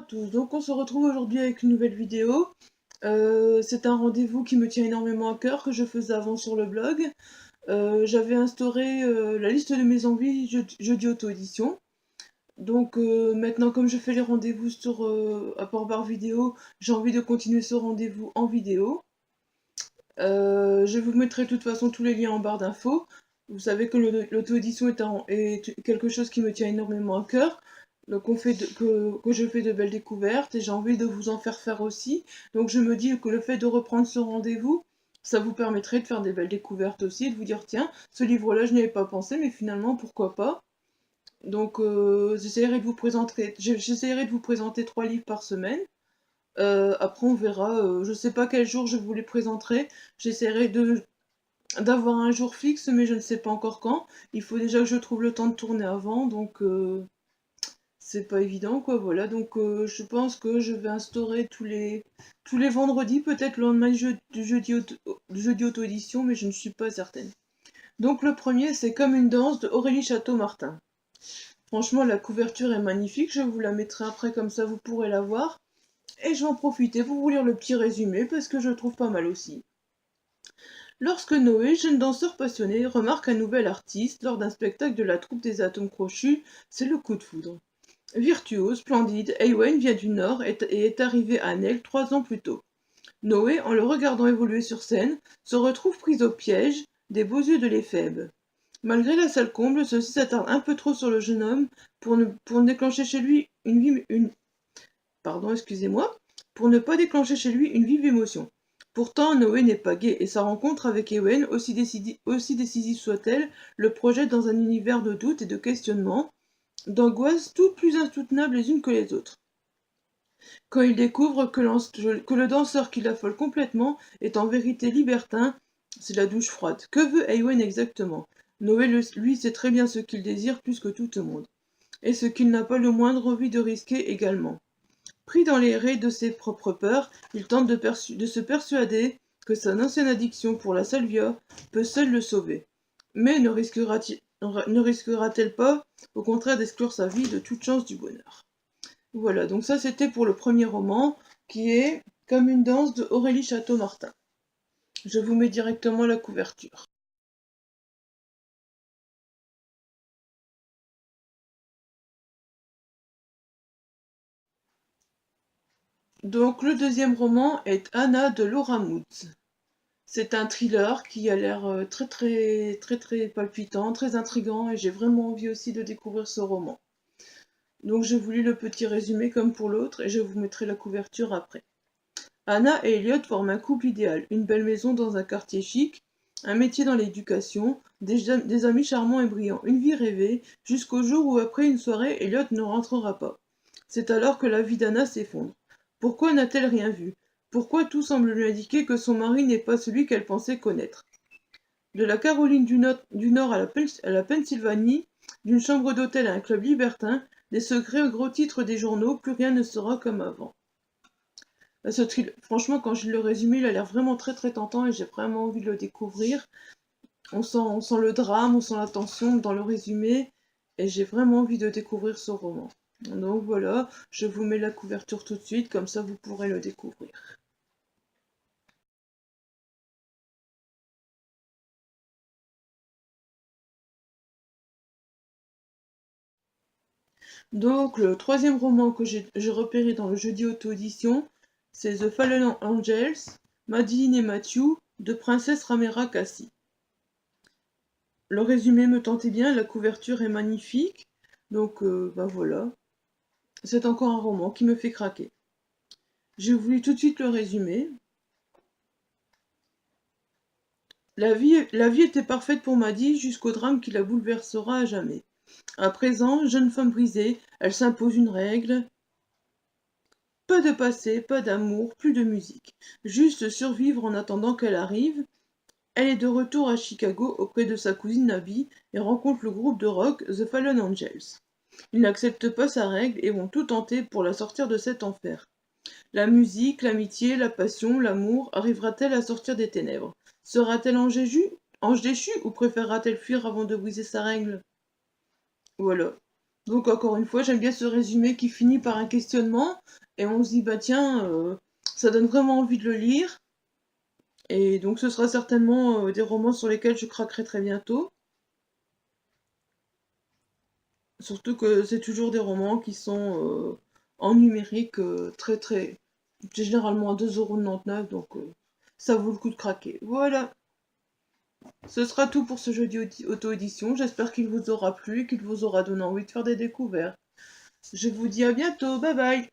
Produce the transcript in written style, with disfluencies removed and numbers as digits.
tous, donc on se retrouve aujourd'hui avec une nouvelle vidéo. C'est un rendez-vous qui me tient énormément à cœur, que je faisais avant sur le blog. J'avais instauré la liste de mes envies jeudi auto-édition. Donc maintenant, comme je fais les rendez-vous sur à part par vidéo, j'ai envie de continuer ce rendez-vous en vidéo. Je vous mettrai de toute façon tous les liens en barre d'infos. Vous savez que l'auto-édition est quelque chose qui me tient énormément à cœur. Donc que je fais de belles découvertes et j'ai envie de vous en faire faire aussi. Donc je me dis que le fait de reprendre ce rendez-vous, ça vous permettrait de faire des belles découvertes aussi et de vous dire tiens, ce livre-là je n'y avais pas pensé mais finalement pourquoi pas. Donc j'essaierai de vous présenter 3 livres par semaine. Après on verra, je sais pas quel jour je vous les présenterai. J'essaierai d'avoir un jour fixe, mais je ne sais pas encore quand. Il faut déjà que je trouve le temps de tourner avant, donc c'est pas évident, quoi. Voilà, donc je pense que je vais instaurer tous les vendredis, peut-être le lendemain du jeudi auto-édition, mais je ne suis pas certaine. Donc le premier, c'est Comme une danse de Aurélie Château-Martin. Franchement, la couverture est magnifique, je vous la mettrai après, comme ça vous pourrez la voir. Et je vais en profiter pour vous lire le petit résumé, parce que je le trouve pas mal aussi. Lorsque Noé, jeune danseur passionné, remarque un nouvel artiste lors d'un spectacle de la troupe des Atomes Crochus, c'est le coup de foudre. Virtuose, splendide, Eowyn vient du Nord et est arrivé à Nel 3 ans plus tôt. Noé, en le regardant évoluer sur scène, se retrouve pris au piège des beaux yeux de l'éphèbe. Malgré la salle comble, ceux-ci s'attardent un peu trop sur le jeune homme pour ne déclencher chez lui pour ne pas déclencher chez lui une vive émotion. Pourtant, Noé n'est pas gai et sa rencontre avec Ewen, aussi décisive soit-elle, le projette dans un univers de doute et de questionnement, d'angoisses toutes plus insoutenables les unes que les autres. Quand il découvre que le danseur qui l'affole complètement est en vérité libertin, c'est la douche froide. Que veut Ewen exactement? Noé, lui, sait très bien ce qu'il désire plus que tout le monde, et ce qu'il n'a pas le moindre envie de risquer également. Pris dans les raies de ses propres peurs, il tente de se persuader que son ancienne addiction pour la salvia peut seule le sauver. Mais ne risquera-t-elle pas, au contraire, d'exclure sa vie de toute chance du bonheur? Voilà, donc ça c'était pour le premier roman, qui est Comme une danse de Aurélie Château-Martin. Je vous mets directement la couverture. Donc le deuxième roman est Anna de Laura Moods. C'est un thriller qui a l'air très très très très palpitant, très intriguant et j'ai vraiment envie aussi de découvrir ce roman. Donc je vous lis le petit résumé comme pour l'autre et je vous mettrai la couverture après. Anna et Elliot forment un couple idéal, une belle maison dans un quartier chic, un métier dans l'éducation, des amis charmants et brillants, une vie rêvée, jusqu'au jour où après une soirée, Elliot ne rentrera pas. C'est alors que la vie d'Anna s'effondre. Pourquoi n'a-t-elle rien vu? Pourquoi tout semble lui indiquer que son mari n'est pas celui qu'elle pensait connaître? De la Caroline du Nord à la Pennsylvanie, d'une chambre d'hôtel à un club libertin, des secrets aux gros titres des journaux, plus rien ne sera comme avant. Franchement, quand je le résumé, il a l'air vraiment très très tentant et j'ai vraiment envie de le découvrir. On sent le drame, on sent la tension dans le résumé et j'ai vraiment envie de découvrir ce roman. Donc voilà, je vous mets la couverture tout de suite, comme ça vous pourrez le découvrir. Donc le troisième roman que j'ai repéré dans le jeudi auto-édition, c'est The Fallen Angels, Madeline et Matthew, de Princesse Ramera Cassie. Le résumé me tentait bien, la couverture est magnifique, donc voilà. C'est encore un roman qui me fait craquer. J'ai voulu tout de suite le résumé. La vie était parfaite pour Maddy jusqu'au drame qui la bouleversera à jamais. À présent, jeune femme brisée, elle s'impose une règle. Pas de passé, pas d'amour, plus de musique. Juste survivre en attendant qu'elle arrive. Elle est de retour à Chicago auprès de sa cousine Abby et rencontre le groupe de rock The Fallen Angels. Ils n'acceptent pas sa règle et vont tout tenter pour la sortir de cet enfer. La musique, l'amitié, la passion, l'amour, arrivera-t-elle à sortir des ténèbres? Sera-t-elle ange déchu ou préférera-t-elle fuir avant de briser sa règle? Voilà. Donc encore une fois, j'aime bien ce résumé qui finit par un questionnement, et on se dit, bah tiens, ça donne vraiment envie de le lire, et donc ce sera certainement des romans sur lesquels je craquerai très bientôt. Surtout que c'est toujours des romans qui sont en numérique très généralement à 2,99 €, donc ça vaut le coup de craquer. Voilà, ce sera tout pour ce jeudi auto-édition. J'espère qu'il vous aura plu, qu'il vous aura donné envie de faire des découvertes. Je vous dis à bientôt, bye bye.